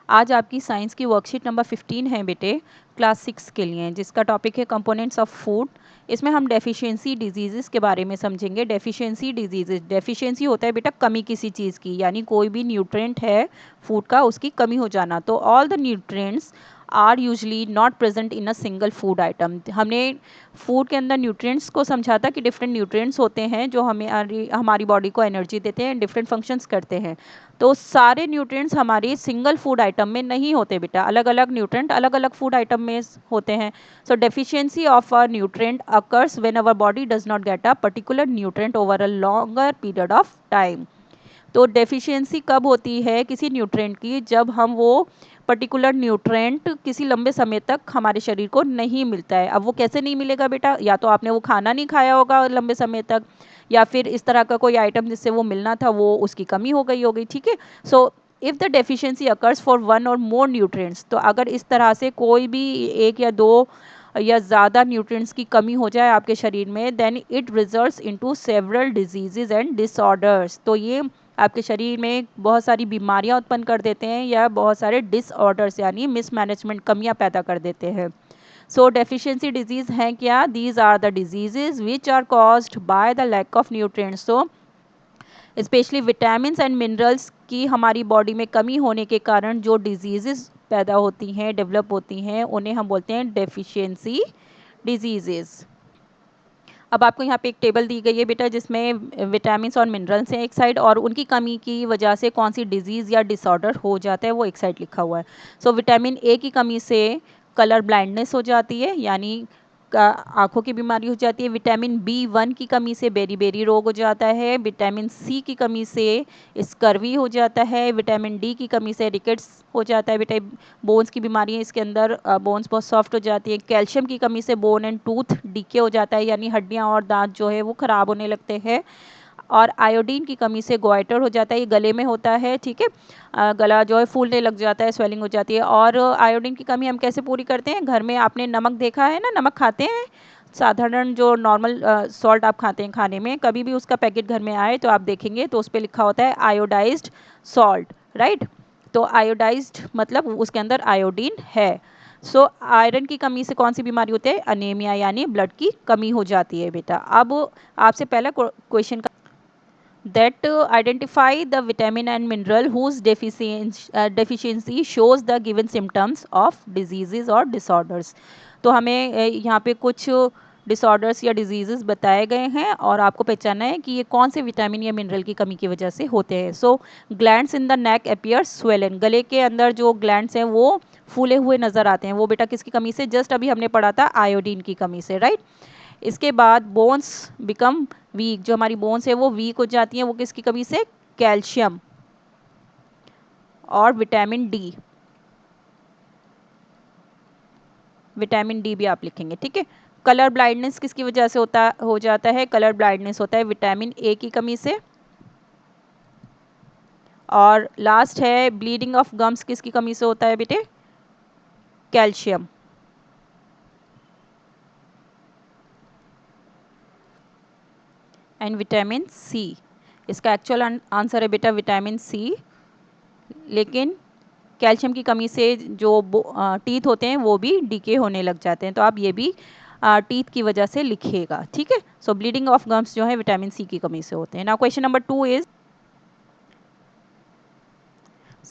आज आपकी साइंस की वर्कशीट नंबर 15 है बेटे, क्लास 6 के लिए, जिसका टॉपिक है कंपोनेंट्स ऑफ फूड। इसमें हम डेफिशिएंसी डिजीज़ के बारे में समझेंगे। डेफिशिएंसी डिजीज़, डेफिशिएंसी होता है बेटा कमी किसी चीज़ की, यानी कोई भी न्यूट्रिएंट है फूड का, उसकी कमी हो जाना। तो all the nutrients are usually not present in a single food item. हमने फूड के अंदर न्यूट्रिएंट्स को समझा था कि डिफरेंट न्यूट्रिएंट्स होते हैं जो हमें हमारी बॉडी को एनर्जी देते हैं, डिफरेंट फंक्शंस करते हैं। तो सारे न्यूट्रिएंट्स हमारी सिंगल फूड आइटम में नहीं होते बेटा, अलग अलग न्यूट्रिएंट अलग अलग फूड आइटम में होते हैं। So deficiency of a nutrient occurs when our body does not get a particular nutrient over a longer period of time. तो डेफिशिएंसी कब होती है किसी न्यूट्रिएंट की, जब हम वो पर्टिकुलर न्यूट्रिएंट किसी लंबे समय तक हमारे शरीर को नहीं मिलता है। अब वो कैसे नहीं मिलेगा बेटा, या तो आपने वो खाना नहीं खाया होगा लंबे समय तक, या फिर इस तरह का कोई आइटम जिससे वो मिलना था वो उसकी कमी हो गई होगी। ठीक है, so if the deficiency occurs for one और मोर न्यूट्रिएंट्स, तो अगर इस तरह से कोई भी एक या दो या ज़्यादा न्यूट्रिएंट्स की कमी हो जाए आपके शरीर में, then it results into several diseases and disorders. तो ये आपके शरीर में बहुत सारी बीमारियां उत्पन्न कर देते हैं या बहुत सारे डिसऑर्डर्स यानी मिसमैनेजमेंट, कमियां पैदा कर देते हैं। सो डेफिशिएंसी डिजीज़ हैं क्या? These are the diseases which are caused by the lack of nutrients. तो स्पेशली विटामिन्स एंड मिनरल्स की हमारी बॉडी में कमी होने के कारण जो डिजीज़ पैदा होती हैं, डेवलप होती हैं, उन्हें हम बोलते हैं डेफिशिएंसी डिजीज़। अब आपको यहाँ पे एक टेबल दी गई है बेटा, जिसमें विटामिन्स और मिनरल्स हैं एक साइड, और उनकी कमी की वजह से कौन सी डिजीज़ या डिसऑर्डर हो जाता है वो एक साइड लिखा हुआ है। सो विटामिन ए की कमी से कलर ब्लाइंडनेस हो जाती है, यानी आँखों की बीमारी हो जाती है। विटामिन B1 की कमी से बेरी रोग हो जाता है। विटामिन सी की कमी से स्कर्वी हो जाता है। विटामिन डी की कमी से रिकेट्स हो जाता है बेटा, बोन्स की बीमारी है इसके अंदर, बोन्स बहुत सॉफ्ट हो जाती है। कैल्शियम की कमी से बोन एंड टूथ डीके हो जाता है, यानी हड्डियाँ और दांत जो है वो ख़राब होने लगते हैं। और आयोडीन की कमी से गोइटर हो जाता है, ये गले में होता है। ठीक है, गला जो है फूलने लग जाता है, स्वेलिंग हो जाती है। और आयोडीन की कमी हम कैसे पूरी करते हैं? घर में आपने नमक देखा है ना, नमक खाते हैं, साधारण जो नॉर्मल सॉल्ट आप खाते हैं खाने में, कभी भी उसका पैकेट घर में आए तो आप देखेंगे तो उस पर लिखा होता है आयोडाइज्ड सॉल्ट, राइट। तो आयोडाइज्ड मतलब उसके अंदर आयोडीन है। सो आयरन की कमी से कौन सी बीमारी होती है? अनीमिया, यानी ब्लड की कमी हो जाती है बेटा। अब आपसे पहला question that identify the vitamin and mineral whose deficiency shows the given symptoms of diseases or disorders। तो हमें यहाँ पे कुछ डिसऑर्डर्स या डिजीजेस बताए गए हैं और आपको पहचानना है कि ये कौन से विटामिन या मिनरल की कमी की वजह से होते हैं। So glands in the neck appear swollen, गले के अंदर जो ग्लैंड्स हैं वो फूले हुए नजर आते हैं, वो बेटा किसकी कमी से? जस्ट अभी हमने पढ़ा था आयोडीन की कमी से, राइट। इसके बाद बोन्स बिकम वीक, जो हमारी बोन्स है वो वीक हो जाती हैं, वो किसकी कमी से? कैल्शियम और विटामिन डी। विटामिन डी भी आप लिखेंगे, ठीक है। कलर ब्लाइंडनेस किसकी वजह से हो जाता है? कलर ब्लाइंडनेस होता है विटामिन ए की कमी से। और लास्ट है ब्लीडिंग ऑफ गम्स, किसकी कमी से होता है बेटे? कैल्शियम। एंड विटामिन सी, इसका एक्चुअल आंसर है बेटा विटामिन सी, लेकिन कैल्शियम की कमी से जो टीथ होते हैं वो भी डीके होने लग जाते हैं। तो आप ये भी टीथ की वजह से लिखिएगा, ठीक है। सो ब्लीडिंग ऑफ गम्स जो है विटामिन सी की कमी से होते हैं। Now question number 2 is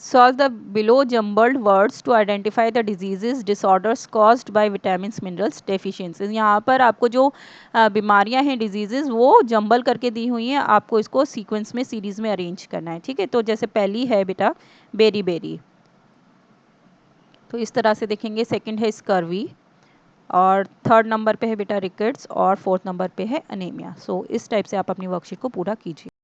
solve the below jumbled words to identify the diseases disorders caused by vitamins minerals deficiencies। यहाँ पर आपको जो बीमारियाँ हैं, डिजीजेज, वो जंबल करके दी हुई हैं, आपको इसको सीक्वेंस में सीरीज में अरेंज करना है, ठीक है। तो जैसे पहली है बेटा बेरी, तो इस तरह से देखेंगे। सेकंड है स्कर्वी, और थर्ड नंबर पे है बेटा रिकेट्स, और फोर्थ नंबर पे है अनीमिया। सो इस टाइप से आप अपनी वर्कशीट को पूरा कीजिए।